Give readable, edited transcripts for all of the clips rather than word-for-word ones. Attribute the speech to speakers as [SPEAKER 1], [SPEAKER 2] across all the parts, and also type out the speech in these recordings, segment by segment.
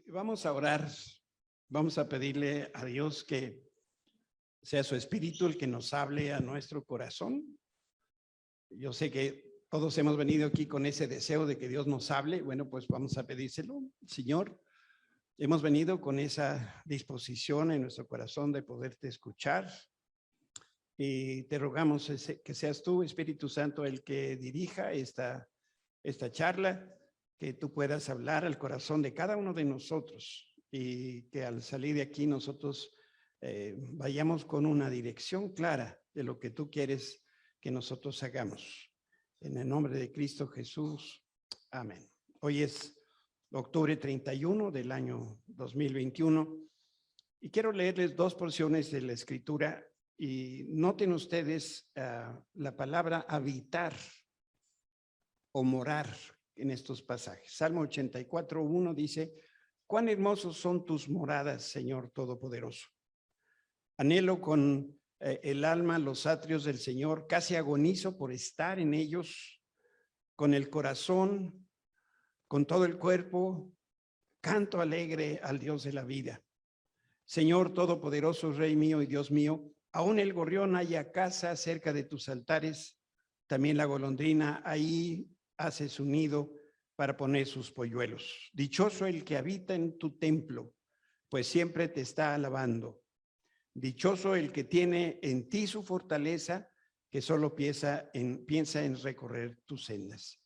[SPEAKER 1] Y vamos a orar, vamos a pedirle a Dios que sea su Espíritu el que nos hable a nuestro corazón. Yo sé que todos hemos venido aquí con ese deseo de que Dios nos hable. Bueno, pues vamos a pedírselo. Señor, hemos venido con esa disposición en nuestro corazón de poderte escuchar. Y te rogamos que seas tú, Espíritu Santo, el que dirija esta charla, que tú puedas hablar al corazón de cada uno de nosotros y que al salir de aquí nosotros vayamos con una dirección clara de lo que tú quieres que nosotros hagamos. En el nombre de Cristo Jesús. Amén. Hoy es octubre 31 del año 2021 y quiero leerles dos porciones de la Escritura y noten ustedes la palabra habitar o morar en estos pasajes. Salmo 84:1 dice: cuán hermosos son tus moradas, Señor Todopoderoso. Anhelo con el alma los atrios del Señor, casi agonizo por estar en ellos. Con el corazón, con todo el cuerpo, canto alegre al Dios de la vida. Señor Todopoderoso, Rey mío y Dios mío, aún el gorrión halla casa cerca de tus altares, también la golondrina ahí hace su nido para poner sus polluelos. Dichoso el que habita en tu templo, pues siempre te está alabando. Dichoso el que tiene en ti su fortaleza, que solo piensa en recorrer tus sendas.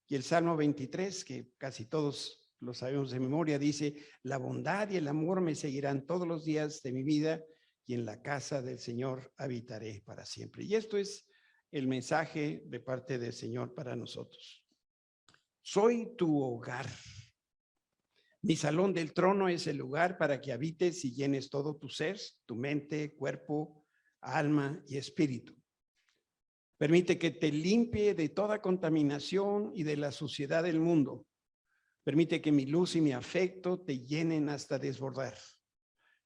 [SPEAKER 1] Y el Salmo 23, que casi todos lo sabemos de memoria, dice: la bondad y el amor me seguirán todos los días de mi vida, y en la casa del Señor habitaré para siempre. Y esto es el mensaje de parte del Señor para nosotros. Soy tu hogar. Mi salón del trono es el lugar para que habites y llenes todo tu ser, tu mente, cuerpo, alma y espíritu. Permite que te limpie de toda contaminación y de la suciedad del mundo. Permite que mi luz y mi afecto te llenen hasta desbordar.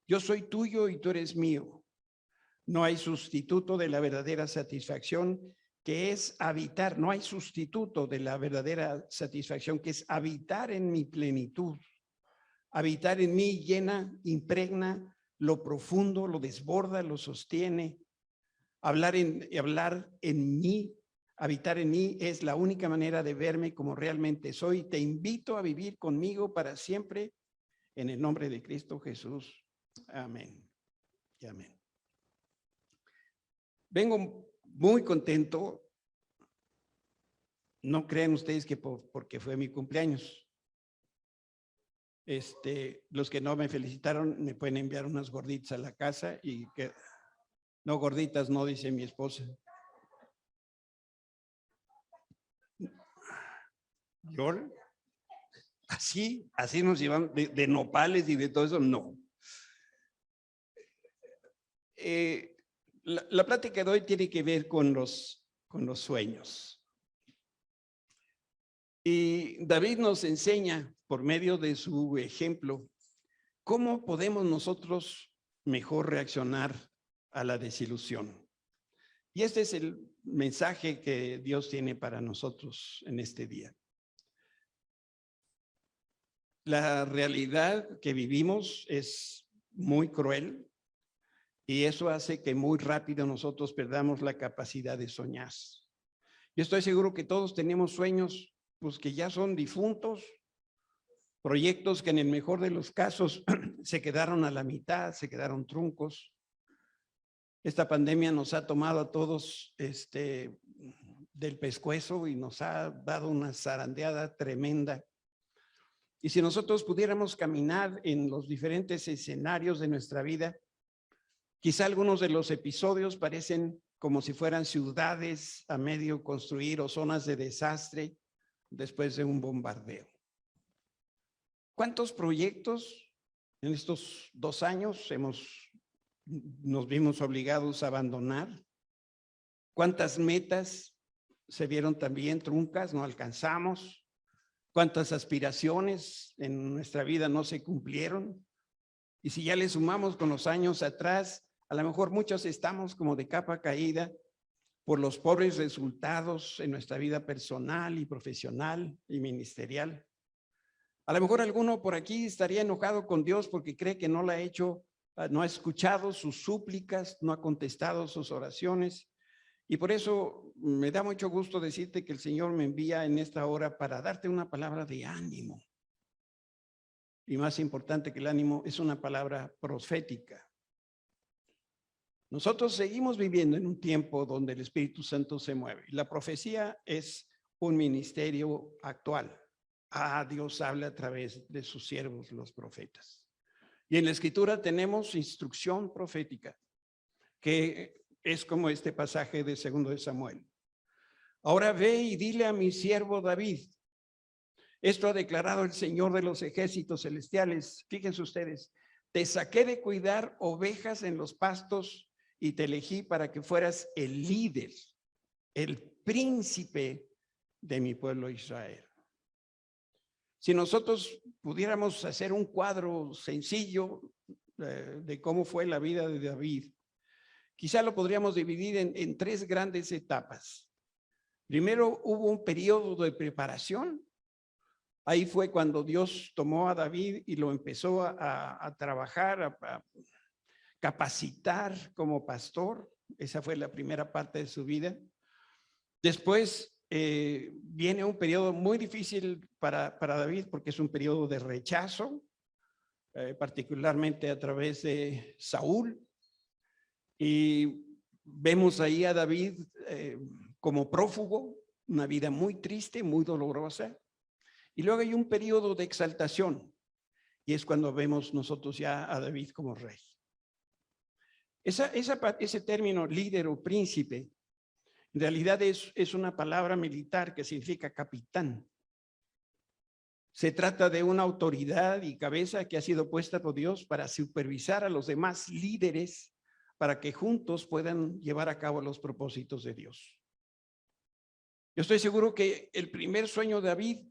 [SPEAKER 1] Yo soy tuyo y tú eres mío. No hay sustituto de la verdadera satisfacción, que es habitar. No hay sustituto de la verdadera satisfacción, que es habitar en mi plenitud. Habitar en mí llena, impregna lo profundo, lo desborda, lo sostiene. Hablar en mí, habitar en mí es la única manera de verme como realmente soy. Te invito a vivir conmigo para siempre en el nombre de Cristo Jesús. Amén y amén. Vengo muy contento. No crean ustedes que porque fue mi cumpleaños. Los que no me felicitaron me pueden enviar unas gorditas a la casa y que no, gorditas no, dice mi esposa. Yo así nos llevan de nopales y de todo eso, no. La plática de hoy tiene que ver con los sueños. Y David nos enseña por medio de su ejemplo cómo podemos nosotros mejor reaccionar a la desilusión. Y este es el mensaje que Dios tiene para nosotros en este día. La realidad que vivimos es muy cruel y eso hace que muy rápido nosotros perdamos la capacidad de soñar. Yo estoy seguro que todos tenemos sueños pues que ya son difuntos, proyectos que en el mejor de los casos se quedaron a la mitad, se quedaron truncos. Esta pandemia nos ha tomado a todos del pescuezo y nos ha dado una zarandeada tremenda. Y si nosotros pudiéramos caminar en los diferentes escenarios de nuestra vida, quizá algunos de los episodios parecen como si fueran ciudades a medio construir o zonas de desastre después de un bombardeo. ¿Cuántos proyectos en estos 2 años nos vimos obligados a abandonar? ¿Cuántas metas se vieron también truncas, no alcanzamos? ¿Cuántas aspiraciones en nuestra vida no se cumplieron? Y si ya le sumamos con los años atrás, a lo mejor muchos estamos como de capa caída por los pobres resultados en nuestra vida personal y profesional y ministerial. A lo mejor alguno por aquí estaría enojado con Dios porque cree que no le ha hecho, no ha escuchado sus súplicas, no ha contestado sus oraciones. Y por eso me da mucho gusto decirte que el Señor me envía en esta hora para darte una palabra de ánimo. Y más importante que el ánimo, es una palabra profética. Nosotros seguimos viviendo en un tiempo donde el Espíritu Santo se mueve. La profecía es un ministerio actual. Dios habla a través de sus siervos, los profetas. Y en la Escritura tenemos instrucción profética, que es como este pasaje de 2 de Samuel. Ahora ve y dile a mi siervo David, esto ha declarado el Señor de los ejércitos celestiales. Fíjense ustedes, te saqué de cuidar ovejas en los pastos y te elegí para que fueras el líder, el príncipe de mi pueblo Israel. Si nosotros pudiéramos hacer un cuadro sencillo de cómo fue la vida de David, quizá lo podríamos dividir en 3 grandes etapas. Primero hubo un periodo de preparación. Ahí fue cuando Dios tomó a David y lo empezó a trabajar, a capacitar como pastor. Esa fue la primera parte de su vida. Después viene un periodo muy difícil para David porque es un periodo de rechazo, particularmente a través de Saúl. Y vemos ahí a David como prófugo, una vida muy triste, muy dolorosa. Y luego hay un periodo de exaltación, y es cuando vemos nosotros ya a David como rey. Ese término líder o príncipe, en realidad es una palabra militar que significa capitán. Se trata de una autoridad y cabeza que ha sido puesta por Dios para supervisar a los demás líderes para que juntos puedan llevar a cabo los propósitos de Dios. Yo estoy seguro que el primer sueño de David,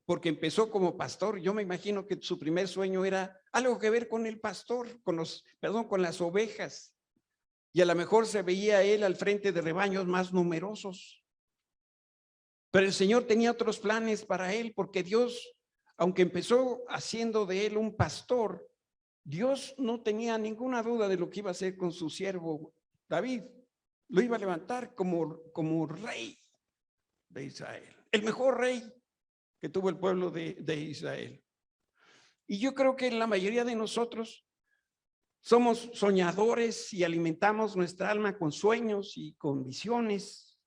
[SPEAKER 1] porque empezó como pastor, yo me imagino que su primer sueño era algo que ver con el pastor, con las ovejas. Y a lo mejor se veía él al frente de rebaños más numerosos. Pero el Señor tenía otros planes para él, porque Dios, aunque empezó haciendo de él un pastor, Dios no tenía ninguna duda de lo que iba a hacer con su siervo David. Lo iba a levantar como rey de Israel, el mejor rey que tuvo el pueblo de Israel. Y yo creo que la mayoría de nosotros somos soñadores y alimentamos nuestra alma con sueños y con visiones.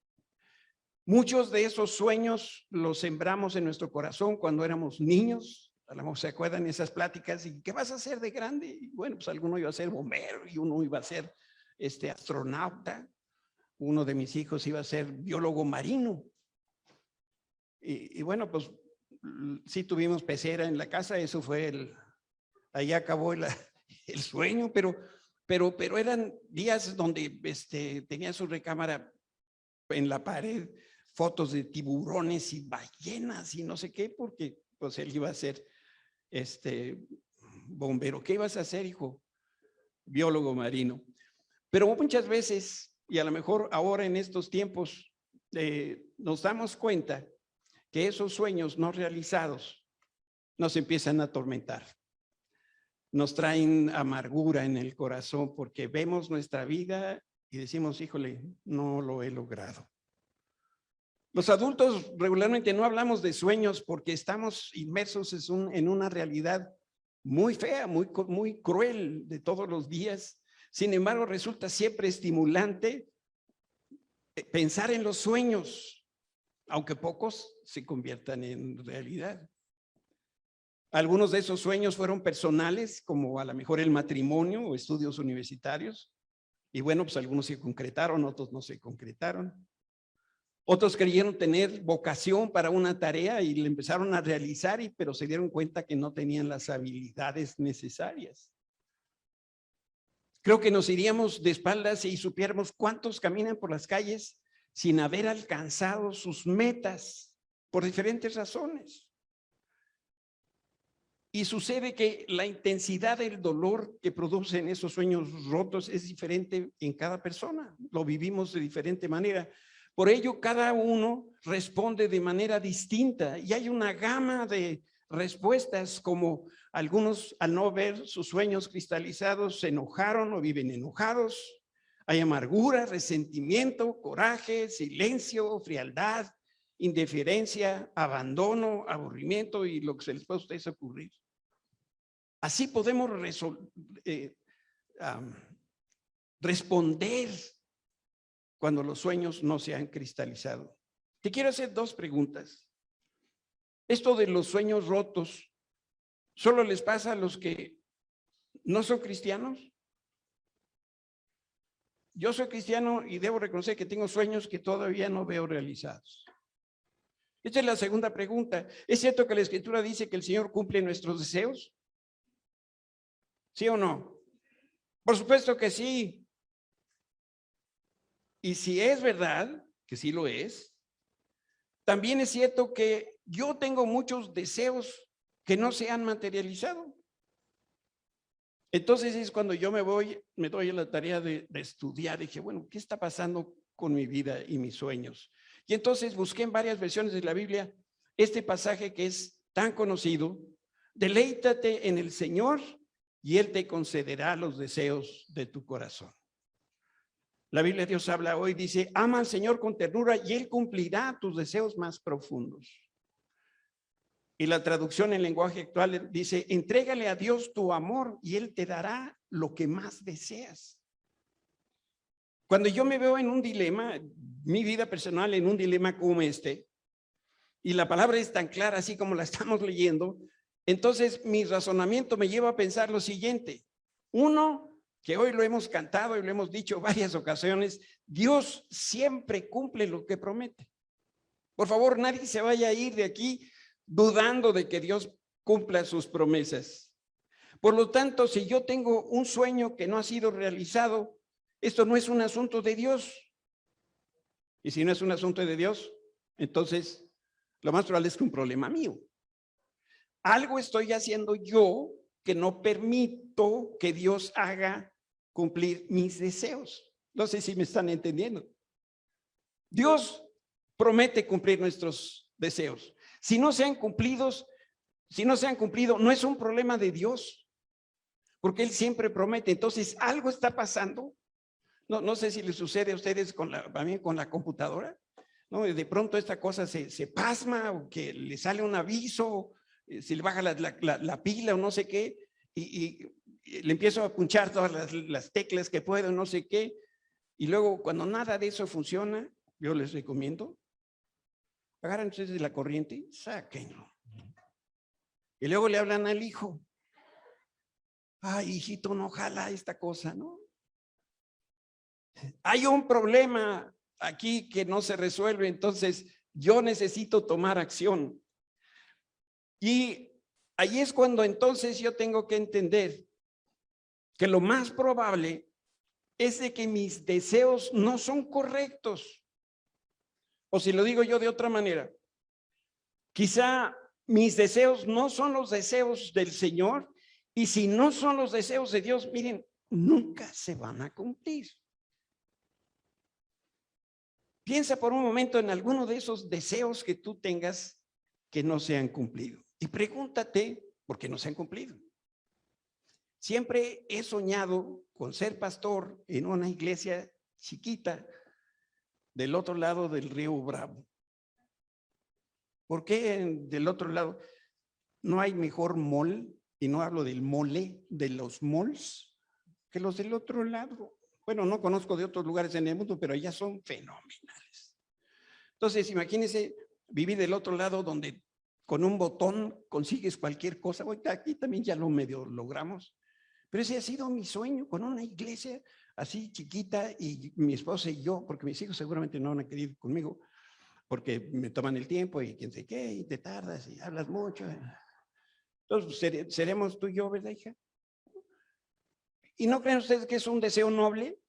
[SPEAKER 1] Muchos de esos sueños los sembramos en nuestro corazón cuando éramos niños. A lo mejor se acuerdan esas pláticas. ¿Y qué vas a hacer de grande? Y bueno, pues alguno iba a ser bombero y uno iba a ser astronauta. Uno de mis hijos iba a ser biólogo marino. Y bueno, pues sí tuvimos pecera en la casa. Eso fue ahí acabó el sueño, pero eran días donde tenía su recámara en la pared, fotos de tiburones y ballenas y no sé qué, porque pues él iba a ser bombero. ¿Qué ibas a hacer, hijo? Biólogo marino. Pero muchas veces, y a lo mejor ahora en estos tiempos, nos damos cuenta que esos sueños no realizados nos empiezan a atormentar. Nos traen amargura en el corazón porque vemos nuestra vida y decimos, híjole, no lo he logrado. Los adultos regularmente no hablamos de sueños porque estamos inmersos en una realidad muy fea, muy cruel de todos los días. Sin embargo, resulta siempre estimulante pensar en los sueños, aunque pocos se conviertan en realidad. Algunos de esos sueños fueron personales, como a lo mejor el matrimonio o estudios universitarios. Y bueno, pues algunos se concretaron, otros no se concretaron. Otros creyeron tener vocación para una tarea y le empezaron a realizar, pero se dieron cuenta que no tenían las habilidades necesarias. Creo que nos iríamos de espaldas si supiéramos cuántos caminan por las calles sin haber alcanzado sus metas por diferentes razones. Y sucede que la intensidad del dolor que producen esos sueños rotos es diferente en cada persona. Lo vivimos de diferente manera. Por ello, cada uno responde de manera distinta y hay una gama de respuestas, como algunos al no ver sus sueños cristalizados se enojaron o viven enojados. Hay amargura, resentimiento, coraje, silencio, frialdad, indiferencia, abandono, aburrimiento y lo que se les pueda a ustedes ocurrir. Así podemos responder cuando los sueños no se han cristalizado. Te quiero hacer dos preguntas. Esto de los sueños rotos, ¿solo les pasa a los que no son cristianos? Yo soy cristiano y debo reconocer que tengo sueños que todavía no veo realizados. Esta es la segunda pregunta. ¿Es cierto que la Escritura dice que el Señor cumple nuestros deseos? ¿Sí o no? Por supuesto que sí. Y si es verdad, que sí lo es, también es cierto que yo tengo muchos deseos que no se han materializado. Entonces es cuando yo me doy a la tarea de estudiar. Dije, bueno, ¿qué está pasando con mi vida y mis sueños? Y entonces busqué en varias versiones de la Biblia este pasaje que es tan conocido: deleítate en el Señor y Él te concederá los deseos de tu corazón. La Biblia de Dios habla hoy, dice, ama al Señor con ternura y Él cumplirá tus deseos más profundos. Y la traducción en lenguaje actual dice, entrégale a Dios tu amor y Él te dará lo que más deseas. Cuando yo me veo en un dilema, mi vida personal en un dilema como este, y la palabra es tan clara así como la estamos leyendo, entonces mi razonamiento me lleva a pensar lo siguiente. Uno, que hoy lo hemos cantado y lo hemos dicho varias ocasiones, Dios siempre cumple lo que promete. Por favor, nadie se vaya a ir de aquí dudando de que Dios cumpla sus promesas. Por lo tanto, si yo tengo un sueño que no ha sido realizado, esto no es un asunto de Dios. Y si no es un asunto de Dios, entonces lo más probable es que un problema mío. Algo estoy haciendo yo que no permito que Dios haga cumplir mis deseos. No sé si me están entendiendo. Dios promete cumplir nuestros deseos. Si no se han cumplido, no es un problema de Dios, porque Él siempre promete. Entonces, algo está pasando. No sé si les sucede a ustedes también con la computadora, ¿no? De pronto esta cosa se pasma o que le sale un aviso, se le baja la pila o no sé qué, y le empiezo a punchar todas las teclas que puedo, no sé qué, y luego cuando nada de eso funciona, yo les recomiendo, agarran ustedes de la corriente, sáquenlo. Y luego le hablan al hijo. Ay, hijito, no jala esta cosa, ¿no? Hay un problema aquí que no se resuelve, entonces yo necesito tomar acción. Y ahí es cuando entonces yo tengo que entender que lo más probable es de que mis deseos no son correctos. O si lo digo yo de otra manera, quizá mis deseos no son los deseos del Señor, y si no son los deseos de Dios, miren, nunca se van a cumplir. Piensa por un momento en alguno de esos deseos que tú tengas que no se han cumplido y pregúntate por qué no se han cumplido. Siempre he soñado con ser pastor en una iglesia chiquita del otro lado del río Bravo. ¿Por qué del otro lado? No hay mejor mall, y no hablo del mole, de los malls, que los del otro lado. Bueno, no conozco de otros lugares en el mundo, pero allá son fenomenales. Entonces, imagínense vivir del otro lado donde con un botón consigues cualquier cosa. Aquí también ya lo medio logramos. Pero ese ha sido mi sueño, con una iglesia así chiquita y mi esposa y yo, porque mis hijos seguramente no van a querer ir conmigo, porque me toman el tiempo y quién sé qué, y te tardas y hablas mucho. Entonces, seremos tú y yo, ¿verdad, hija? ¿Y no creen ustedes que es un deseo noble?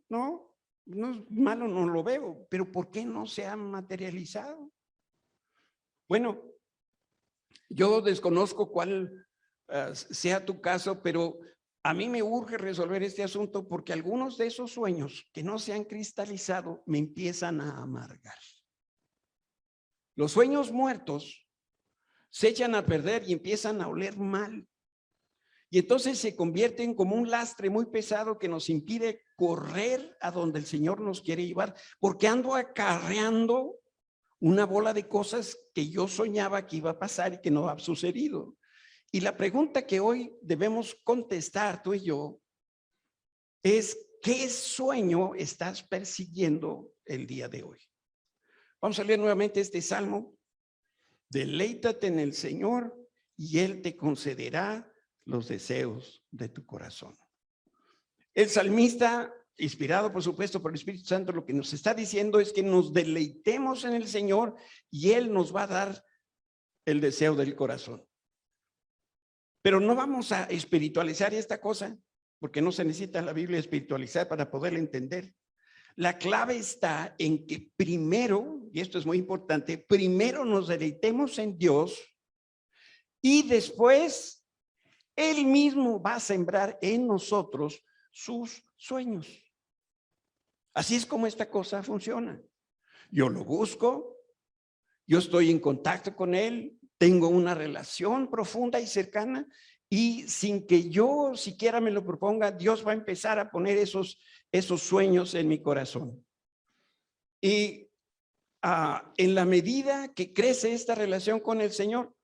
[SPEAKER 1] No, no es malo, no lo veo, pero ¿por qué no se ha materializado? Bueno, yo desconozco cuál sea tu caso, pero a mí me urge resolver este asunto porque algunos de esos sueños que no se han cristalizado me empiezan a amargar. Los sueños muertos se echan a perder y empiezan a oler mal. Y entonces se convierten como un lastre muy pesado que nos impide correr a donde el Señor nos quiere llevar, porque ando acarreando una bola de cosas que yo soñaba que iba a pasar y que no ha sucedido. Y la pregunta que hoy debemos contestar tú y yo es: ¿qué sueño estás persiguiendo el día de hoy? Vamos a leer nuevamente este salmo. Deleítate en el Señor y Él te concederá los deseos de tu corazón. El salmista, inspirado por supuesto por el Espíritu Santo, lo que nos está diciendo es que nos deleitemos en el Señor y Él nos va a dar el deseo del corazón. Pero no vamos a espiritualizar esta cosa, porque no se necesita la Biblia espiritualizar para poderla entender. La clave está en que primero, y esto es muy importante, primero nos deleitemos en Dios y después Él mismo va a sembrar en nosotros sus sueños. Así es como esta cosa funciona. Yo lo busco, yo estoy en contacto con Él, tengo una relación profunda y cercana, y sin que yo siquiera me lo proponga, Dios va a empezar a poner esos sueños en mi corazón. Y en la medida que crece esta relación con el Señor,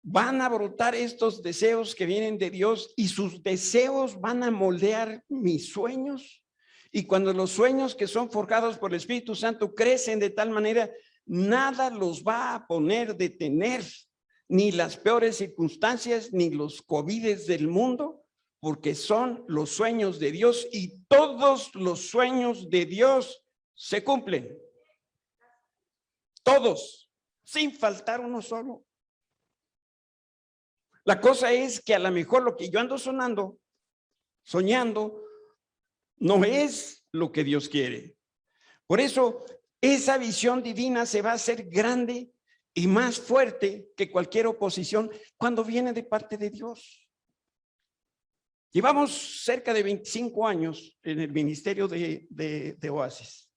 [SPEAKER 1] van a brotar estos deseos que vienen de Dios y sus deseos van a moldear mis sueños. Y cuando los sueños que son forjados por el Espíritu Santo crecen de tal manera, nada los va a poner detener, ni las peores circunstancias, ni los covides del mundo, porque son los sueños de Dios y todos los sueños de Dios se cumplen. Todos, sin faltar uno solo. La cosa es que a lo mejor lo que yo ando soñando, no es lo que Dios quiere. Por eso, esa visión divina se va a hacer grande y más fuerte que cualquier oposición cuando viene de parte de Dios. Llevamos cerca de 25 años en el ministerio de Oasis.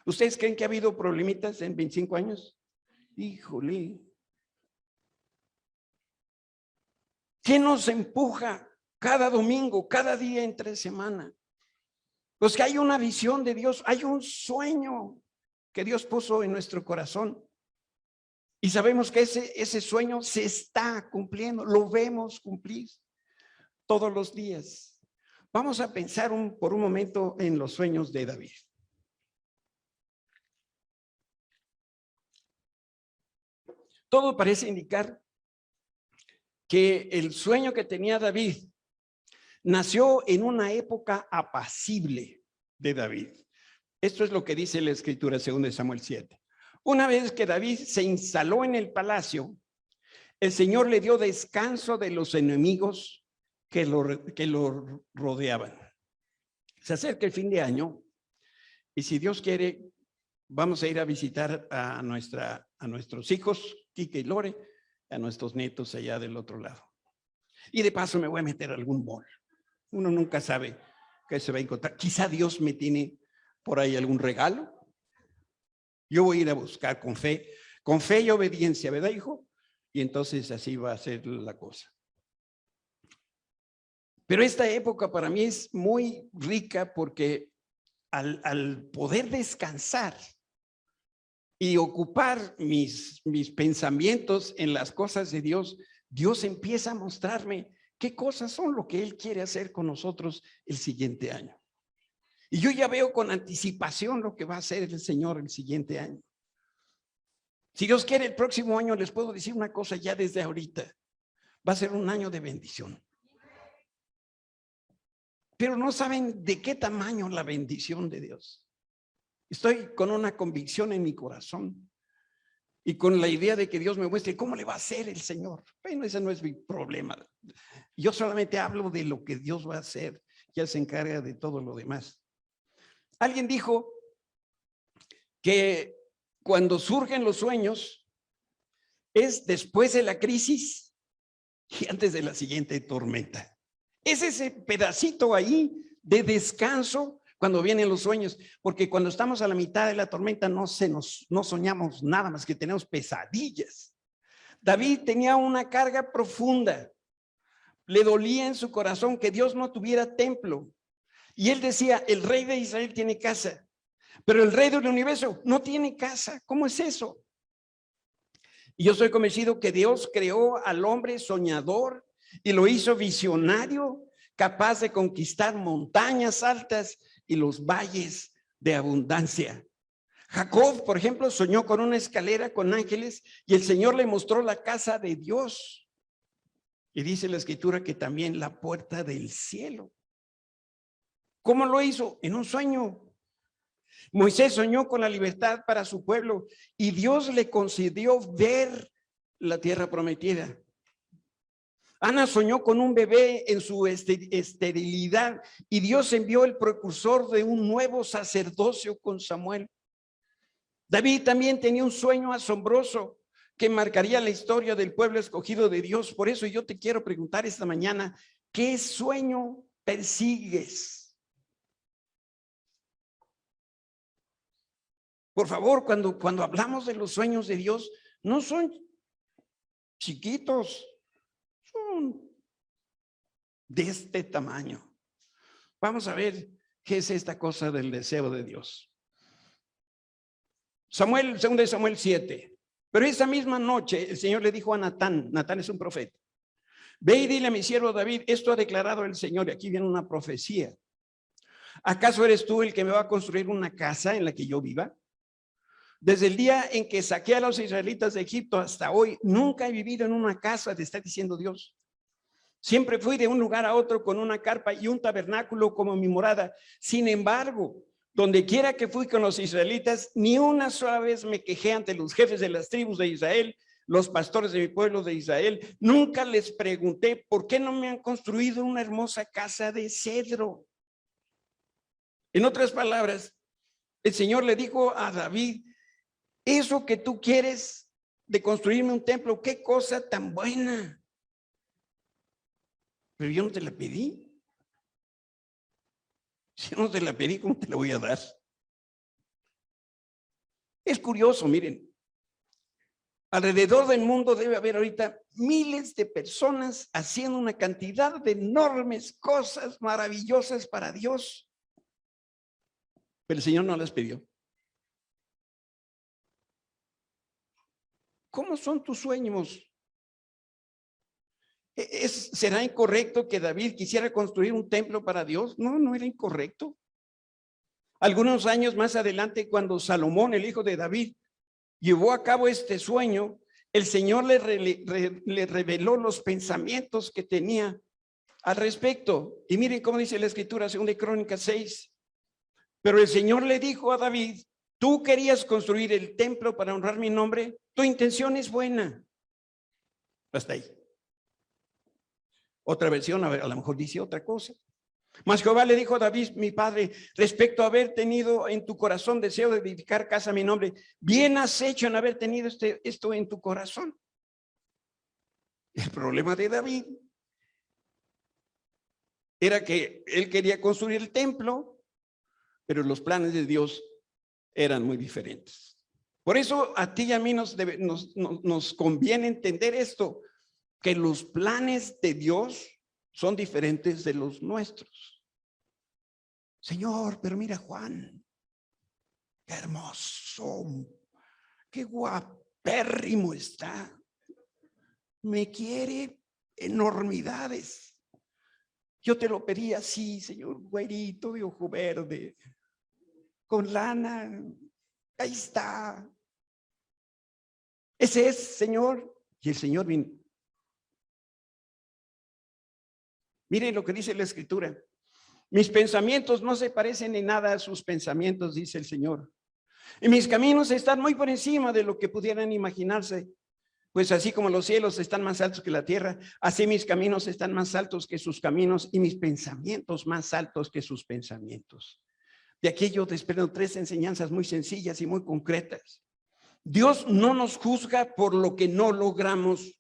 [SPEAKER 1] ¿Ustedes creen que ha habido problemitas en 25 años? Híjole. ¿Qué nos empuja cada domingo, cada día entre semana? Pues que hay una visión de Dios, hay un sueño que Dios puso en nuestro corazón. Y sabemos que ese sueño se está cumpliendo, lo vemos cumplir todos los días. Vamos a pensar por un momento en los sueños de David. Todo parece indicar que el sueño que tenía David nació en una época apacible de David. Esto es lo que dice la Escritura, según de Samuel 7. Una vez que David se instaló en el palacio, el Señor le dio descanso de los enemigos que lo rodeaban. Se acerca el fin de año y si Dios quiere, vamos a ir a visitar a nuestros hijos, Kike y Lore, a nuestros nietos allá del otro lado. Y de paso me voy a meter a algún mall. Uno nunca sabe qué se va a encontrar. Quizá Dios me tiene por ahí algún regalo. Yo voy a ir a buscar con fe y obediencia, ¿verdad, hijo? Y entonces así va a ser la cosa. Pero esta época para mí es muy rica porque al poder descansar y ocupar mis pensamientos en las cosas de Dios, Dios empieza a mostrarme qué cosas son lo que Él quiere hacer con nosotros el siguiente año. Y yo ya veo con anticipación lo que va a hacer el Señor el siguiente año. Si Dios quiere, el próximo año les puedo decir una cosa ya desde ahorita. Va a ser un año de bendición. Pero no saben de qué tamaño la bendición de Dios. Estoy con una convicción en mi corazón y con la idea de que Dios me muestre cómo le va a hacer el Señor. Bueno, ese no es mi problema. Yo solamente hablo de lo que Dios va a hacer. Ya se encarga de todo lo demás. Alguien dijo que cuando surgen los sueños es después de la crisis y antes de la siguiente tormenta. Es ese pedacito ahí de descanso cuando vienen los sueños, porque cuando estamos a la mitad de la tormenta no soñamos nada más que tenemos pesadillas. David tenía una carga profunda. Le dolía en su corazón que Dios no tuviera templo. Y él decía, el rey de Israel tiene casa, pero el rey del universo no tiene casa. ¿Cómo es eso? Y yo estoy convencido que Dios creó al hombre soñador y lo hizo visionario, capaz de conquistar montañas altas y los valles de abundancia. Jacob, por ejemplo, soñó con una escalera con ángeles y el Señor le mostró la casa de Dios. Y dice la escritura que también la puerta del cielo. ¿Cómo lo hizo? En un sueño. Moisés soñó con la libertad para su pueblo y Dios le concedió ver la tierra prometida. Ana soñó con un bebé en su esterilidad y Dios envió el precursor de un nuevo sacerdocio con Samuel. David también tenía un sueño asombroso que marcaría la historia del pueblo escogido de Dios. Por eso yo te quiero preguntar esta mañana, ¿qué sueño persigues? Por favor, cuando hablamos de los sueños de Dios, no son chiquitos, son de este tamaño. Vamos a ver qué es esta cosa del deseo de Dios. 2 Samuel 7. Pero esa misma noche el Señor le dijo a Natán es un profeta, ve y dile a mi siervo David, esto ha declarado el Señor, y aquí viene una profecía. ¿Acaso eres tú el que me va a construir una casa en la que yo viva? Desde el día en que saqué a los israelitas de Egipto hasta hoy, nunca he vivido en una casa, te está diciendo Dios. Siempre fui de un lugar a otro con una carpa y un tabernáculo como mi morada. Sin embargo, donde quiera que fui con los israelitas, ni una sola vez me quejé ante los jefes de las tribus de Israel, los pastores de mi pueblo de Israel. Nunca les pregunté, ¿por qué no me han construido una hermosa casa de cedro? En otras palabras, el Señor le dijo a David, eso que tú quieres de construirme un templo, qué cosa tan buena. Pero yo no te la pedí. Si no te la pedí, ¿cómo te la voy a dar? Es curioso, miren. Alrededor del mundo debe haber ahorita miles de personas haciendo una cantidad de enormes cosas maravillosas para Dios. Pero el Señor no las pidió. ¿Cómo son tus sueños? ¿Será incorrecto que David quisiera construir un templo para Dios? No, no era incorrecto. Algunos años más adelante, cuando Salomón, el hijo de David, llevó a cabo este sueño, el Señor le reveló los pensamientos que tenía al respecto. Y miren cómo dice la escritura, 2 Crónicas 6. Pero el Señor le dijo a David, tú querías construir el templo para honrar mi nombre, tu intención es buena. Hasta ahí. Otra versión, a lo mejor dice otra cosa. Mas Jehová le dijo a David, mi padre, respecto a haber tenido en tu corazón deseo de edificar casa a mi nombre, bien has hecho en haber tenido esto en tu corazón. El problema de David era que él quería construir el templo, pero los planes de Dios eran muy diferentes. Por eso a ti y a mí nos conviene entender esto, que los planes de Dios son diferentes de los nuestros. Señor, pero mira Juan, qué hermoso, qué guapérrimo está. Me quiere enormidades. Yo te lo pedí así, Señor, güerito de ojo verde, con lana. Ahí está. Ese es, Señor. Y el Señor vino. Miren lo que dice la escritura. Mis pensamientos no se parecen en nada a sus pensamientos, dice el Señor. Y mis caminos están muy por encima de lo que pudieran imaginarse. Pues así como los cielos están más altos que la tierra, así mis caminos están más altos que sus caminos y mis pensamientos más altos que sus pensamientos. De aquí yo desprendo 3 enseñanzas muy sencillas y muy concretas. Dios no nos juzga por lo que no logramos.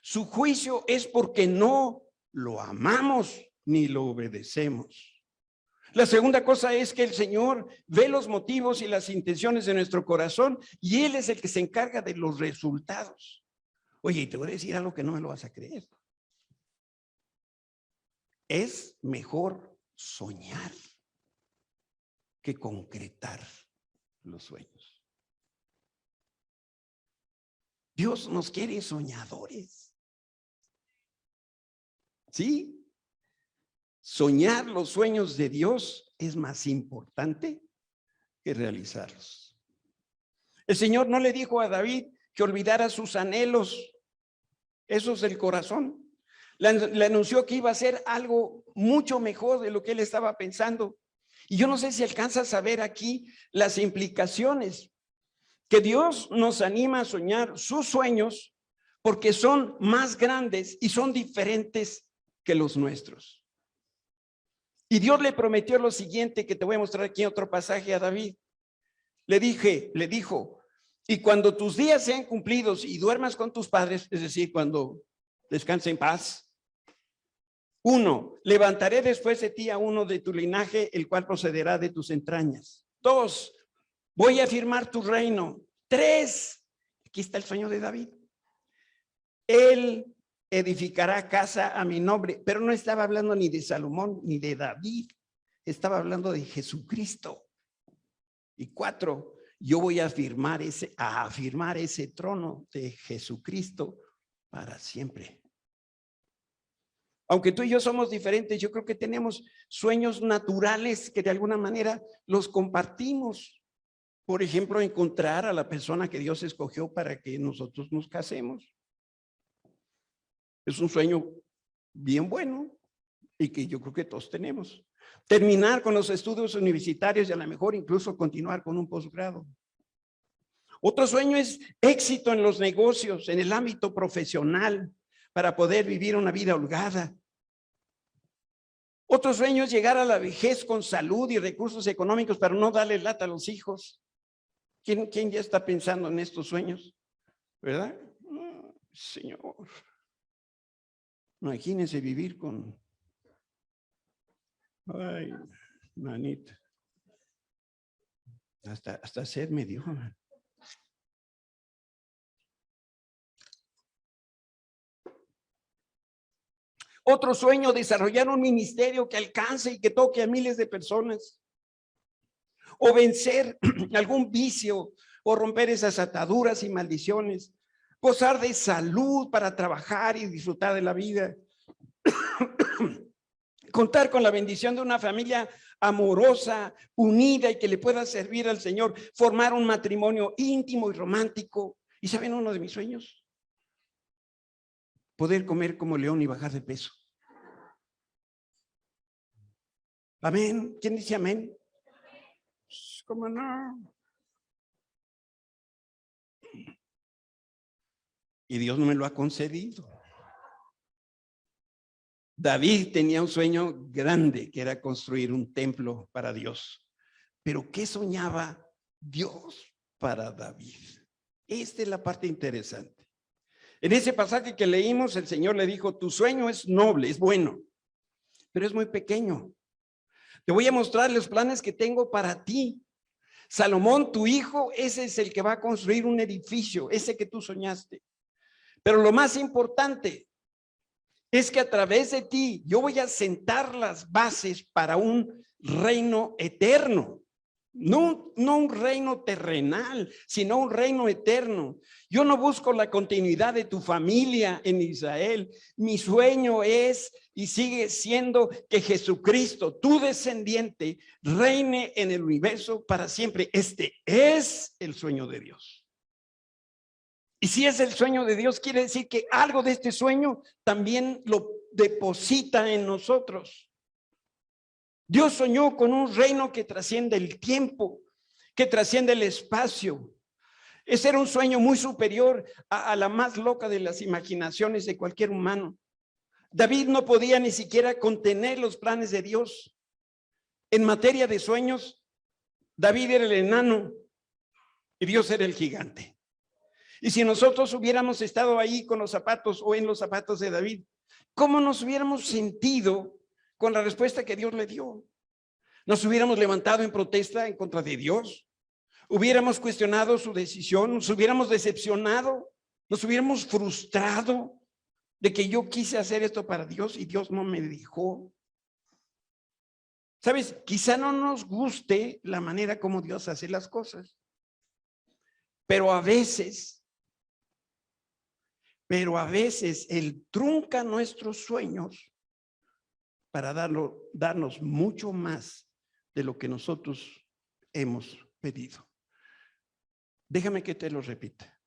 [SPEAKER 1] Su juicio es porque no lo amamos ni lo obedecemos. La segunda cosa es que el Señor ve los motivos y las intenciones de nuestro corazón y Él es el que se encarga de los resultados. Oye, y te voy a decir algo que no me lo vas a creer. Es mejor soñar que concretar los sueños. Dios nos quiere soñadores. ¿Sí? Soñar los sueños de Dios es más importante que realizarlos. El Señor no le dijo a David que olvidara sus anhelos, esos del corazón. Le anunció que iba a hacer algo mucho mejor de lo que él estaba pensando. Y yo no sé si alcanzas a ver aquí las implicaciones, que Dios nos anima a soñar sus sueños porque son más grandes y son diferentes que los nuestros. Y Dios le prometió lo siguiente, que te voy a mostrar aquí en otro pasaje a David. Le dijo, y cuando tus días sean cumplidos y duermas con tus padres, es decir, cuando descanse en paz, 1, levantaré después de ti a uno de tu linaje, el cual procederá de tus entrañas. 2, voy a afirmar tu reino. 3, aquí está el sueño de David. Él edificará casa a mi nombre, pero no estaba hablando ni de Salomón ni de David, estaba hablando de Jesucristo. Y 4, yo voy a afirmar ese trono de Jesucristo para siempre. Aunque tú y yo somos diferentes, yo creo que tenemos sueños naturales que de alguna manera los compartimos. Por ejemplo, encontrar a la persona que Dios escogió para que nosotros nos casemos. Es un sueño bien bueno y que yo creo que todos tenemos. Terminar con los estudios universitarios y a lo mejor incluso continuar con un posgrado. Otro sueño es éxito en los negocios, en el ámbito profesional, para poder vivir una vida holgada. Otro sueño es llegar a la vejez con salud y recursos económicos para no darle lata a los hijos. ¿Quién ya está pensando en estos sueños? ¿Verdad? Señor. Imagínense vivir con... Ay, manita. Hasta sed me dio. Otro sueño, desarrollar un ministerio que alcance y que toque a miles de personas. O vencer algún vicio o romper esas ataduras y maldiciones. Gozar de salud para trabajar y disfrutar de la vida. Contar con la bendición de una familia amorosa, unida y que le pueda servir al Señor. Formar un matrimonio íntimo y romántico. ¿Y saben uno de mis sueños? Poder comer como león y bajar de peso. Amén. ¿Quién dice amén? ¿Cómo no? Y Dios no me lo ha concedido. David tenía un sueño grande, que era construir un templo para Dios. Pero ¿qué soñaba Dios para David? Esta es la parte interesante. En ese pasaje que leímos, el Señor le dijo, tu sueño es noble, es bueno, pero es muy pequeño. Te voy a mostrar los planes que tengo para ti. Salomón, tu hijo, ese es el que va a construir un edificio, ese que tú soñaste. Pero lo más importante es que a través de ti yo voy a sentar las bases para un reino eterno. No un reino terrenal, sino un reino eterno. Yo no busco la continuidad de tu familia en Israel. Mi sueño es y sigue siendo que Jesucristo, tu descendiente, reine en el universo para siempre. Este es el sueño de Dios. Y si es el sueño de Dios, quiere decir que algo de este sueño también lo deposita en nosotros. Dios soñó con un reino que trasciende el tiempo, que trasciende el espacio. Ese era un sueño muy superior a la más loca de las imaginaciones de cualquier humano. David no podía ni siquiera contener los planes de Dios. En materia de sueños, David era el enano y Dios era el gigante. Y si nosotros hubiéramos estado ahí con los zapatos o en los zapatos de David, ¿cómo nos hubiéramos sentido con la respuesta que Dios le dio? ¿Nos hubiéramos levantado en protesta en contra de Dios? ¿Hubiéramos cuestionado su decisión? ¿Nos hubiéramos decepcionado? ¿Nos hubiéramos frustrado de que yo quise hacer esto para Dios y Dios no me dejó? ¿Sabes? Quizá no nos guste la manera como Dios hace las cosas, pero a veces Él trunca nuestros sueños para darnos mucho más de lo que nosotros hemos pedido. Déjame que te lo repita.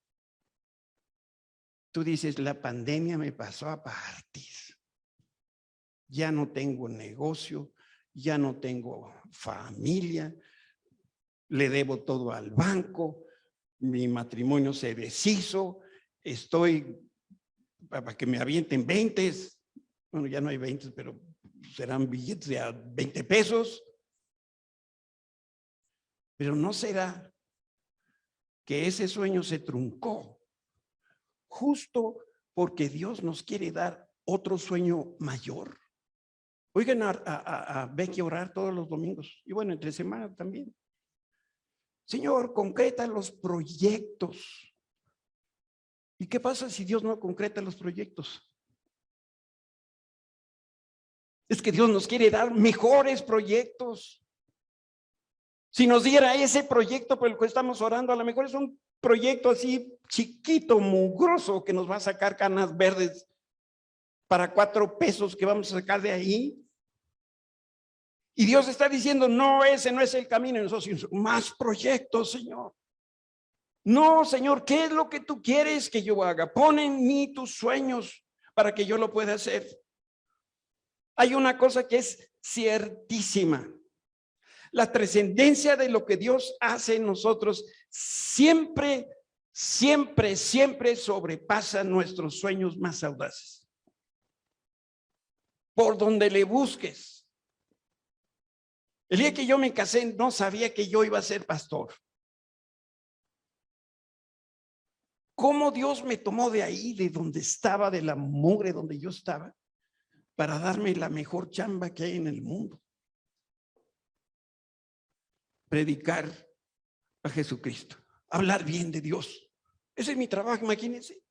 [SPEAKER 1] Tú dices, la pandemia me pasó a partir. Ya no tengo negocio, ya no tengo familia, le debo todo al banco, mi matrimonio se deshizo, estoy para que me avienten 20, bueno, ya no hay 20, pero serán billetes de a 20 pesos. Pero ¿no será que ese sueño se truncó justo porque Dios nos quiere dar otro sueño mayor? Oigan a Becky orar todos los domingos y bueno, entre semana también. Señor, concreta los proyectos. ¿Y qué pasa si Dios no concreta los proyectos? Es que Dios nos quiere dar mejores proyectos. Si nos diera ese proyecto por el que estamos orando, a lo mejor es un proyecto así chiquito, mugroso, que nos va a sacar canas verdes para 4 pesos que vamos a sacar de ahí. Y Dios está diciendo, no, ese no es el camino. Y nosotros, más proyectos, Señor. No, Señor, ¿qué es lo que tú quieres que yo haga? Pon en mí tus sueños para que yo lo pueda hacer. Hay una cosa que es ciertísima. La trascendencia de lo que Dios hace en nosotros siempre sobrepasa nuestros sueños más audaces. Por donde le busques. El día que yo me casé, no sabía que yo iba a ser pastor. ¿Cómo Dios me tomó de ahí, de donde estaba, de la mugre donde yo estaba, para darme la mejor chamba que hay en el mundo? Predicar a Jesucristo, hablar bien de Dios. Ese es mi trabajo, imagínense.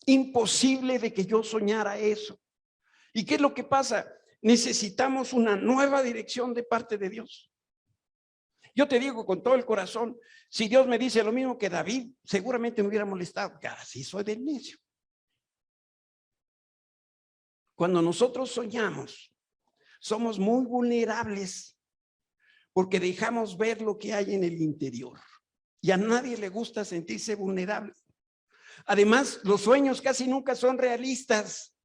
[SPEAKER 1] Imposible de que yo soñara eso. ¿Y qué es lo que pasa? Necesitamos una nueva dirección de parte de Dios. Yo te digo con todo el corazón, si Dios me dice lo mismo que David, seguramente me hubiera molestado. Así soy del necio. Cuando nosotros soñamos, somos muy vulnerables porque dejamos ver lo que hay en el interior. Y a nadie le gusta sentirse vulnerable. Además, los sueños casi nunca son realistas.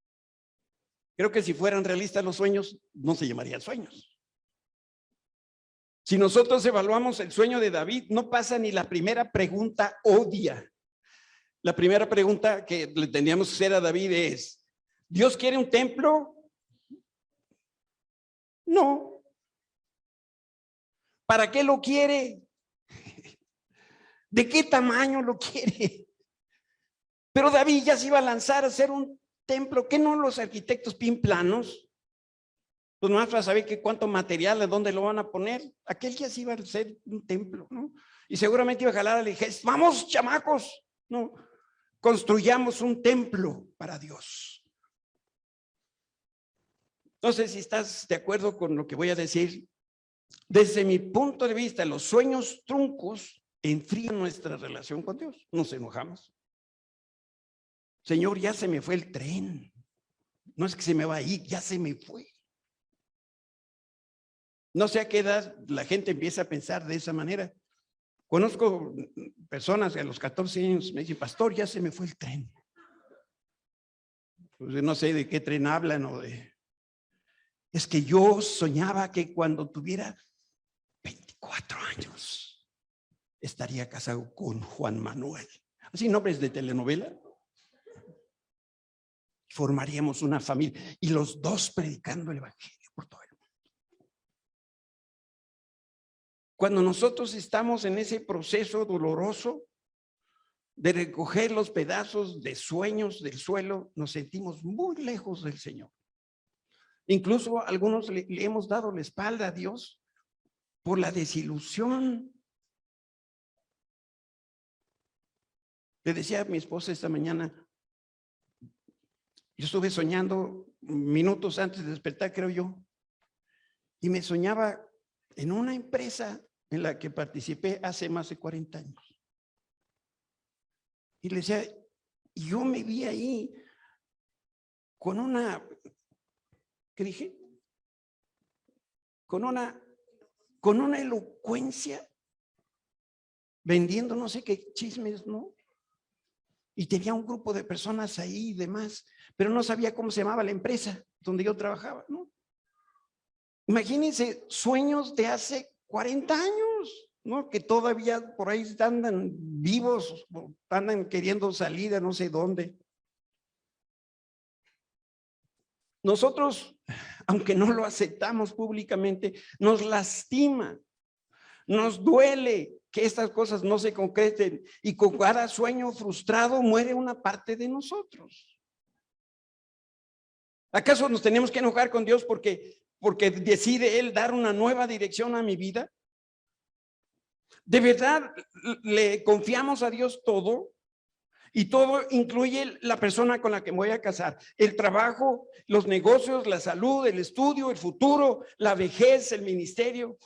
[SPEAKER 1] Creo que si fueran realistas los sueños, no se llamarían sueños. Si nosotros evaluamos el sueño de David, no pasa ni la primera pregunta obvia. La primera pregunta que le teníamos que hacer a David es, ¿Dios quiere un templo? No. ¿Para qué lo quiere? ¿De qué tamaño lo quiere? Pero David ya se iba a lanzar a hacer un templo. ¿Qué no los arquitectos piden planos? Pues nomás para saber que cuánto material, a dónde lo van a poner. Aquel ya se iba a hacer un templo, ¿no? Y seguramente iba a jalar al ejército. Vamos, chamacos, ¿no? Construyamos un templo para Dios. Entonces, si estás de acuerdo con lo que voy a decir, desde mi punto de vista, los sueños truncos enfrían nuestra relación con Dios. Nos enojamos. Señor, ya se me fue el tren. No es que se me va a ir, ya se me fue. No sé a qué edad la gente empieza a pensar de esa manera. Conozco personas que a los 14 años me dicen, pastor, ya se me fue el tren. Pues no sé de qué tren hablan o de... Es que yo soñaba que cuando tuviera 24 años estaría casado con Juan Manuel. Así nombres de telenovela. Formaríamos una familia y los dos predicando el evangelio por todo el mundo. Cuando nosotros estamos en ese proceso doloroso de recoger los pedazos de sueños del suelo, nos sentimos muy lejos del Señor. Incluso algunos le hemos dado la espalda a Dios por la desilusión. Le decía a mi esposa esta mañana, yo estuve soñando minutos antes de despertar, creo yo, y me soñaba en una empresa en la que participé hace más de 40 años. Y le decía, yo me vi ahí con una, ¿qué dije? Con una elocuencia, vendiendo no sé qué chismes, ¿no? Y tenía un grupo de personas ahí y demás, pero no sabía cómo se llamaba la empresa donde yo trabajaba, ¿no? Imagínense sueños de hace 40 años, ¿no? Que todavía por ahí andan vivos, andan queriendo salir a no sé dónde. Nosotros, aunque no lo aceptamos públicamente, nos lastima, nos duele que estas cosas no se concreten, y con cada sueño frustrado muere una parte de nosotros. ¿Acaso nos tenemos que enojar con Dios porque decide Él dar una nueva dirección a mi vida? ¿De verdad le confiamos a Dios todo? Y todo incluye la persona con la que me voy a casar, el trabajo, los negocios, la salud, el estudio, el futuro, la vejez, el ministerio.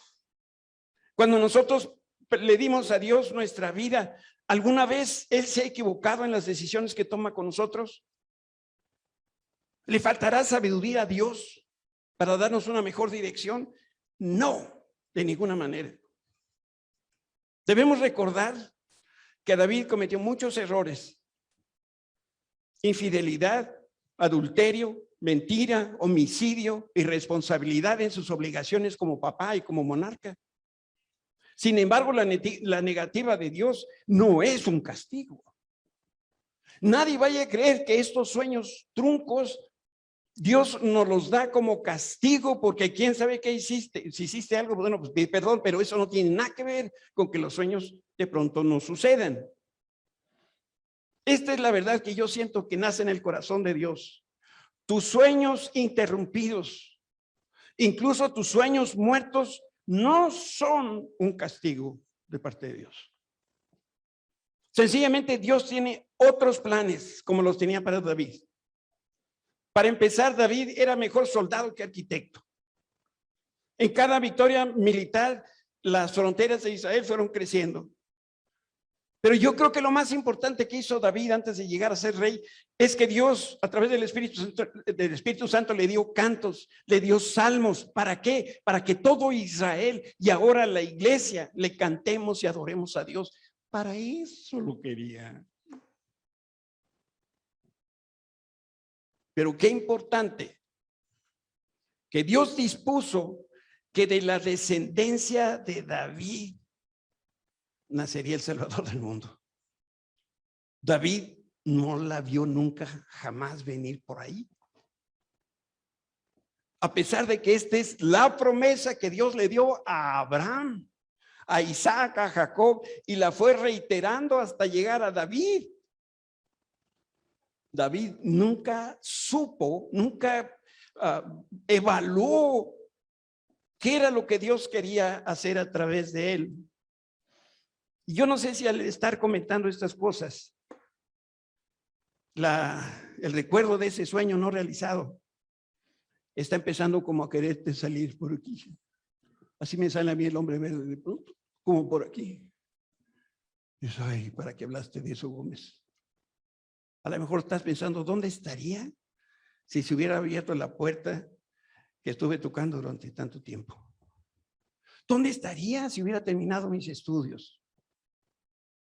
[SPEAKER 1] Cuando nosotros le dimos a Dios nuestra vida, ¿alguna vez Él se ha equivocado en las decisiones que toma con nosotros? ¿Le faltará sabiduría a Dios para darnos una mejor dirección? No, de ninguna manera. Debemos recordar que David cometió muchos errores: infidelidad, adulterio, mentira, homicidio, irresponsabilidad en sus obligaciones como papá y como monarca. Sin embargo, la negativa de Dios no es un castigo. Nadie vaya a creer que estos sueños truncos Dios nos los da como castigo porque quién sabe qué hiciste. Si hiciste algo, bueno, pues perdón, pero eso no tiene nada que ver con que los sueños de pronto no sucedan. Esta es la verdad que yo siento que nace en el corazón de Dios. Tus sueños interrumpidos, incluso tus sueños muertos, no son un castigo de parte de Dios. Sencillamente Dios tiene otros planes como los tenía para David. Para empezar, David era mejor soldado que arquitecto. En cada victoria militar, las fronteras de Israel fueron creciendo. Pero yo creo que lo más importante que hizo David antes de llegar a ser rey es que Dios, a través del Espíritu Santo, le dio cantos, le dio salmos. ¿Para qué? Para que todo Israel y ahora la iglesia le cantemos y adoremos a Dios. Para eso lo quería. Pero qué importante que Dios dispuso que de la descendencia de David nacería el Salvador del mundo. David no la vio nunca, jamás venir por ahí. A pesar de que esta es la promesa que Dios le dio a Abraham, a Isaac, a Jacob, y la fue reiterando hasta llegar a David. David nunca supo, nunca evaluó qué era lo que Dios quería hacer a través de él. Y yo no sé si al estar comentando estas cosas, el recuerdo de ese sueño no realizado está empezando como a quererte salir por aquí. Así me sale a mí el hombre verde de pronto, como por aquí. Y dice, ay, ¿para qué hablaste de eso, Gómez? A lo mejor estás pensando, ¿dónde estaría si se hubiera abierto la puerta que estuve tocando durante tanto tiempo? ¿Dónde estaría si hubiera terminado mis estudios?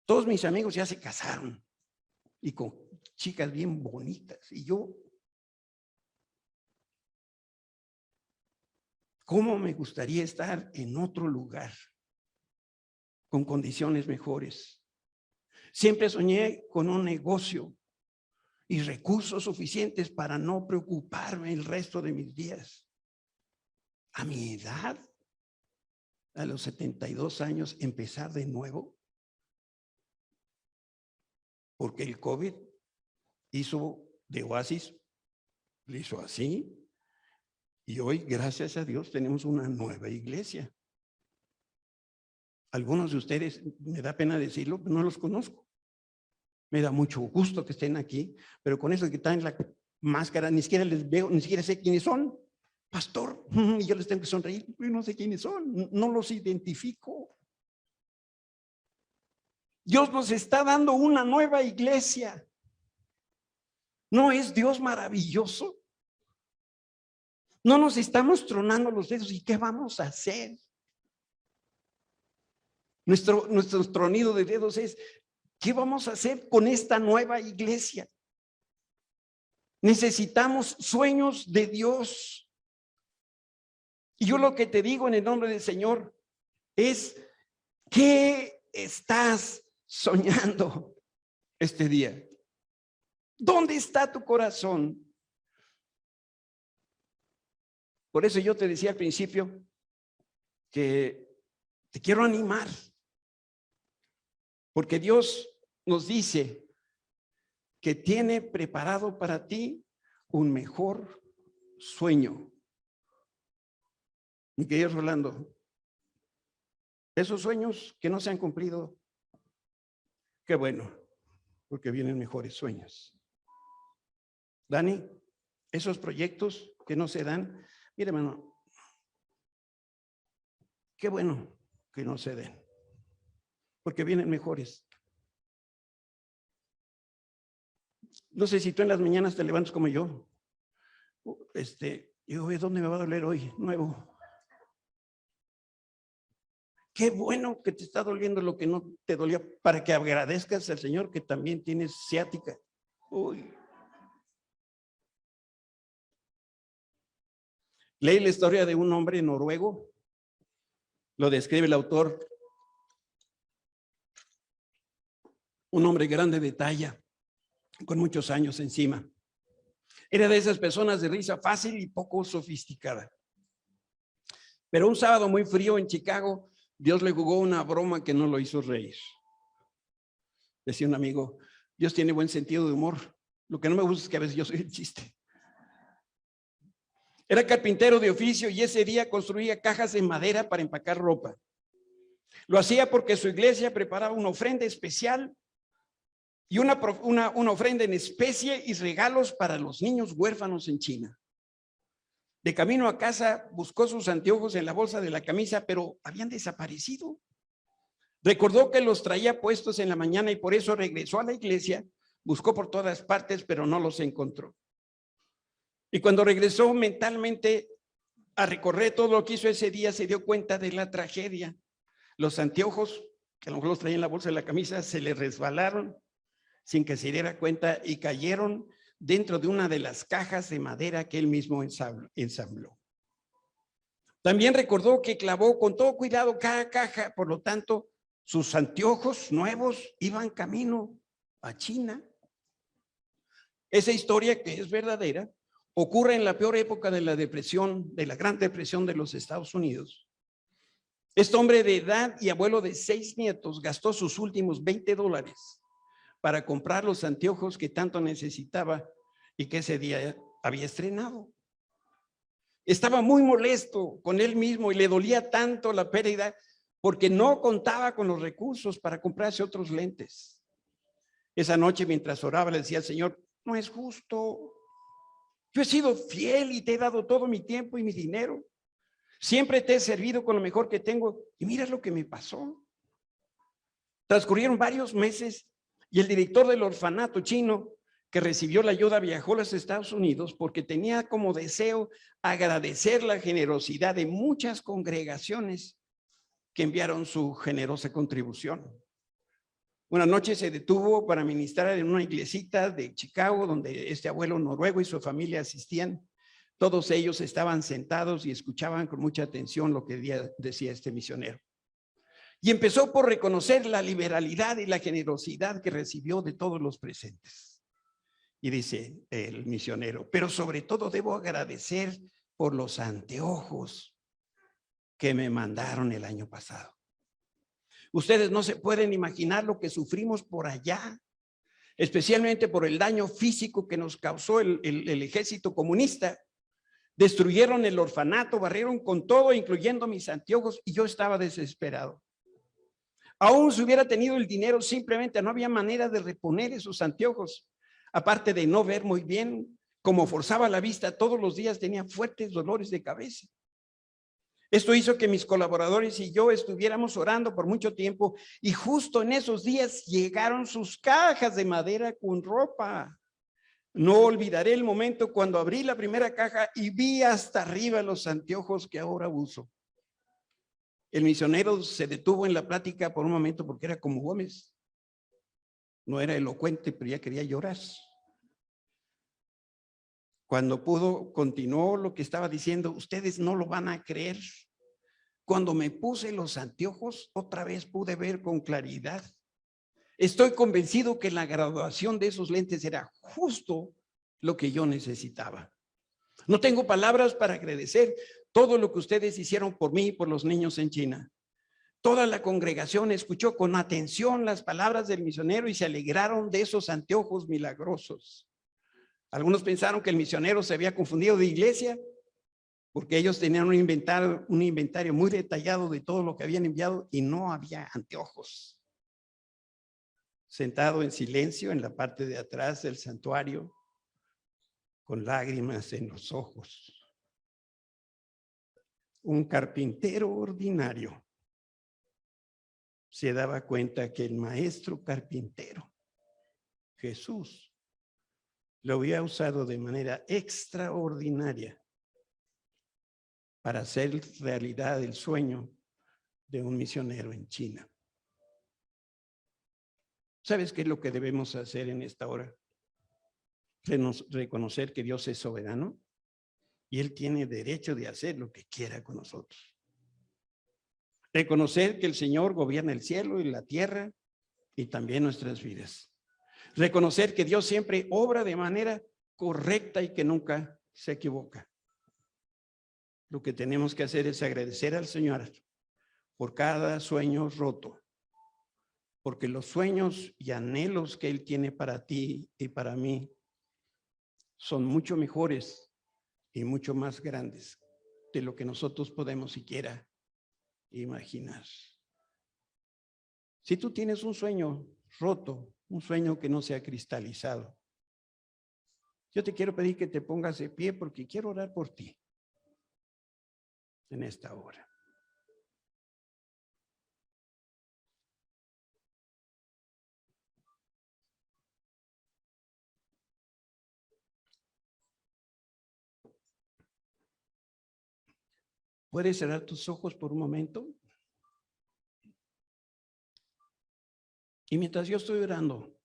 [SPEAKER 1] Todos mis amigos ya se casaron y con chicas bien bonitas. Y yo, ¿cómo me gustaría estar en otro lugar con condiciones mejores? Siempre soñé con un negocio y recursos suficientes para no preocuparme el resto de mis días. A mi edad, a los 72 años empezar de nuevo? Porque el COVID hizo de Oasis, le hizo así, y hoy, gracias a Dios, tenemos una nueva iglesia. Algunos de ustedes, me da pena decirlo, no los conozco. Me da mucho gusto que estén aquí, pero con eso que están en la máscara, ni siquiera les veo, ni siquiera sé quiénes son. Pastor, y yo les tengo que sonreír, yo no sé quiénes son, no los identifico. Dios nos está dando una nueva iglesia. ¿No es Dios maravilloso? No nos estamos tronando los dedos. ¿Y qué vamos a hacer? Nuestro tronido de dedos es, ¿qué vamos a hacer con esta nueva iglesia? Necesitamos sueños de Dios. Y yo lo que te digo en el nombre del Señor es, ¿qué estás soñando este día? ¿Dónde está tu corazón? Por eso yo te decía al principio que te quiero animar, porque Dios nos dice que tiene preparado para ti un mejor sueño. Mi querido Rolando, esos sueños que no se han cumplido, qué bueno, porque vienen mejores sueños. Dani, esos proyectos que no se dan, mire, hermano, qué bueno que no se den, porque vienen mejores. No sé si tú en las mañanas te levantas como yo. Digo, ¿dónde me va a doler hoy? Nuevo. Qué bueno que te está doliendo lo que no te dolía, para que agradezcas al Señor que también tienes ciática. Uy. Leí la historia de un hombre noruego. Lo describe el autor. Un hombre grande de talla, con muchos años encima. Era de esas personas de risa fácil y poco sofisticada. Pero un sábado muy frío en Chicago, Dios le jugó una broma que no lo hizo reír. Decía un amigo, Dios tiene buen sentido de humor. Lo que no me gusta es que a veces yo soy el chiste. Era carpintero de oficio y ese día construía cajas de madera para empacar ropa. Lo hacía porque su iglesia preparaba una ofrenda especial y una ofrenda en especie y regalos para los niños huérfanos en China. De camino a casa buscó sus anteojos en la bolsa de la camisa, pero habían desaparecido. Recordó que los traía puestos en la mañana y por eso regresó a la iglesia, buscó por todas partes, pero no los encontró. Y cuando regresó mentalmente a recorrer todo lo que hizo ese día, se dio cuenta de la tragedia. Los anteojos, que a lo mejor los traía en la bolsa de la camisa, se le resbalaron sin que se diera cuenta y cayeron dentro de una de las cajas de madera que él mismo ensambló. También recordó que clavó con todo cuidado cada caja, por lo tanto, sus anteojos nuevos iban camino a China. Esa historia, que es verdadera, ocurre en la peor época de la depresión, de la Gran Depresión de los Estados Unidos. Este hombre de edad y abuelo de 6 nietos gastó sus últimos $20 para comprar los anteojos que tanto necesitaba y que ese día había estrenado. Estaba muy molesto con él mismo y le dolía tanto la pérdida porque no contaba con los recursos para comprarse otros lentes. Esa noche, mientras oraba, le decía al Señor, no es justo. Yo he sido fiel y te he dado todo mi tiempo y mi dinero. Siempre te he servido con lo mejor que tengo y mira lo que me pasó. Transcurrieron varios meses y el director del orfanato chino que recibió la ayuda viajó a los Estados Unidos porque tenía como deseo agradecer la generosidad de muchas congregaciones que enviaron su generosa contribución. Una noche se detuvo para ministrar en una iglesita de Chicago donde este abuelo noruego y su familia asistían. Todos ellos estaban sentados y escuchaban con mucha atención lo que decía este misionero. Y empezó por reconocer la liberalidad y la generosidad que recibió de todos los presentes. Y dice el misionero, pero sobre todo debo agradecer por los anteojos que me mandaron el año pasado. Ustedes no se pueden imaginar lo que sufrimos por allá, especialmente por el daño físico que nos causó el ejército comunista. Destruyeron el orfanato, barrieron con todo, incluyendo mis anteojos, y yo estaba desesperado. Aún si hubiera tenido el dinero, simplemente no había manera de reponer esos anteojos. Aparte de no ver muy bien, como forzaba la vista, todos los días tenía fuertes dolores de cabeza. Esto hizo que mis colaboradores y yo estuviéramos orando por mucho tiempo, y justo en esos días llegaron sus cajas de madera con ropa. No olvidaré el momento cuando abrí la primera caja y vi hasta arriba los anteojos que ahora uso. El misionero se detuvo en la plática por un momento porque era como Gómez. No era elocuente, pero ya quería llorar. Cuando pudo, continuó lo que estaba diciendo. Ustedes no lo van a creer. Cuando me puse los anteojos, otra vez pude ver con claridad. Estoy convencido que la graduación de esos lentes era justo lo que yo necesitaba. No tengo palabras para agradecer todo lo que ustedes hicieron por mí y por los niños en China. Toda la congregación escuchó con atención las palabras del misionero y se alegraron de esos anteojos milagrosos. Algunos pensaron que el misionero se había confundido de iglesia porque ellos tenían un inventario muy detallado de todo lo que habían enviado y no había anteojos. Sentado en silencio en la parte de atrás del santuario, con lágrimas en los ojos, un carpintero ordinario se daba cuenta que el maestro carpintero, Jesús, lo había usado de manera extraordinaria para hacer realidad el sueño de un misionero en China. ¿Sabes qué es lo que debemos hacer en esta hora? Reconocer que Dios es soberano y Él tiene derecho de hacer lo que quiera con nosotros. Reconocer que el Señor gobierna el cielo y la tierra y también nuestras vidas. Reconocer que Dios siempre obra de manera correcta y que nunca se equivoca. Lo que tenemos que hacer es agradecer al Señor por cada sueño roto, porque los sueños y anhelos que Él tiene para ti y para mí son mucho mejores y mucho más grandes de lo que nosotros podemos siquiera imaginar. Si tú tienes un sueño roto, un sueño que no se ha cristalizado, yo te quiero pedir que te pongas de pie porque quiero orar por ti en esta hora. ¿Puedes cerrar tus ojos por un momento? Y mientras yo estoy orando,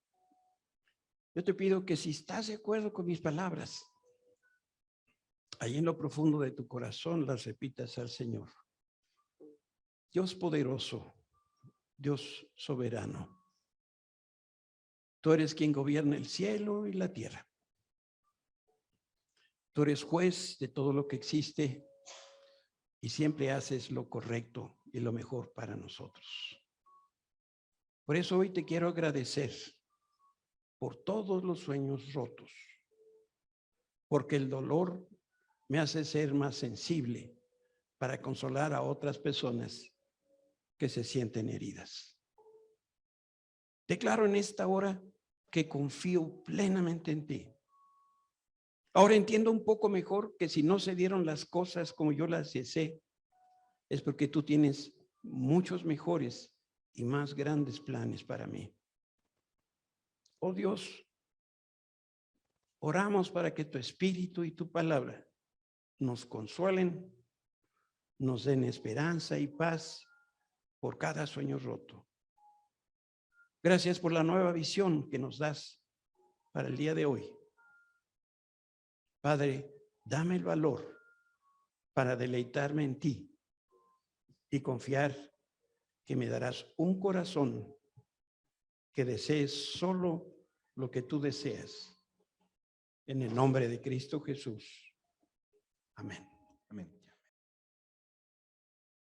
[SPEAKER 1] yo te pido que si estás de acuerdo con mis palabras, ahí en lo profundo de tu corazón las repitas al Señor. Dios poderoso, Dios soberano, tú eres quien gobierna el cielo y la tierra. Tú eres juez de todo lo que existe y siempre haces lo correcto y lo mejor para nosotros. Por eso hoy te quiero agradecer por todos los sueños rotos, porque el dolor me hace ser más sensible para consolar a otras personas que se sienten heridas. Declaro en esta hora que confío plenamente en ti. Ahora entiendo un poco mejor que si no se dieron las cosas como yo las deseé, es porque tú tienes muchos mejores y más grandes planes para mí. Oh Dios, oramos para que tu espíritu y tu palabra nos consuelen, nos den esperanza y paz por cada sueño roto. Gracias por la nueva visión que nos das para el día de hoy. Padre, dame el valor para deleitarme en ti y confiar que me darás un corazón que desees solo lo que tú deseas. En el nombre de Cristo Jesús. Amén.
[SPEAKER 2] Amén.